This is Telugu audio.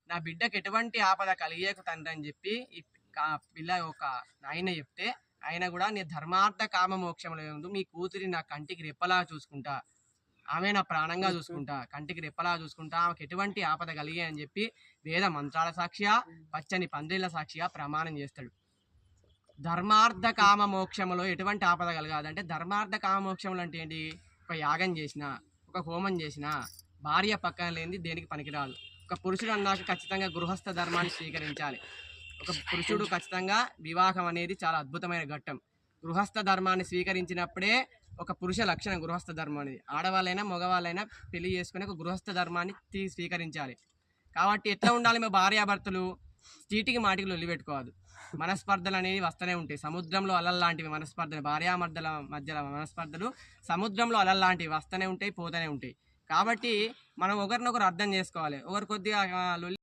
నా బిడ్డకు ఎటువంటి ఆపద కలిగేకు తండ్రి అని చెప్పి ఈ పిల్ల ఒక ఆయన చెప్తే, ఆయన కూడా నీ ధర్మార్థ కామ మోక్షముల యందు మీ కూతురి నా కంటికి రెప్పలా చూసుకుంటా, ఆమె నా ప్రాణంగా చూసుకుంటా, కంటికి రెప్పలా చూసుకుంటా, ఆమెకు ఎటువంటి ఆపద కలిగే అని చెప్పి వేద మంత్రాల సాక్షిగా పచ్చని పందిళ్ళ సాక్షిగా ప్రమాణం చేస్తాడు. ధర్మార్థ కామ మోక్షములో ఎటువంటి ఆపద కలగాదంటే, ధర్మార్థ కామ మోక్షములు అంటే ఏంటి? ఒక యాగం చేసిన, ఒక హోమం చేసిన, భార్య పక్కన లేనిది దేనికి పనికిరాదు. ఒక పురుషుడు అన్నాక ఖచ్చితంగా గృహస్థ ధర్మాన్ని స్వీకరించాలి. ఒక పురుషుడు ఖచ్చితంగా వివాహం అనేది చాలా అద్భుతమైన ఘట్టం. గృహస్థ ధర్మాన్ని స్వీకరించినప్పుడే ఒక పురుష లక్షణం గృహస్థ ధర్మం అనేది. ఆడవాళ్ళైనా మగవాళ్ళైనా పెళ్లి చేసుకుని ఒక గృహస్థ ధర్మాన్ని స్వీకరించాలి. కాబట్టి ఎట్లా ఉండాలి? మా భార్యాభర్తలు చీటికి మాటికి లొల్లిపెట్టుకోవద్దు. మనస్పర్ధలు అనేవి వస్తూనే ఉంటాయి. సముద్రంలో అలల్లాంటివి మనస్పర్ధలు, భార్యామర్దల మధ్యలో మనస్పర్ధలు సముద్రంలో అలల్లాంటివి వస్తూనే ఉంటాయి, పోతూనే ఉంటాయి. కాబట్టి మనం ఒకరినొకరు అర్థం చేసుకోవాలి. ఒకరు కొద్దిగా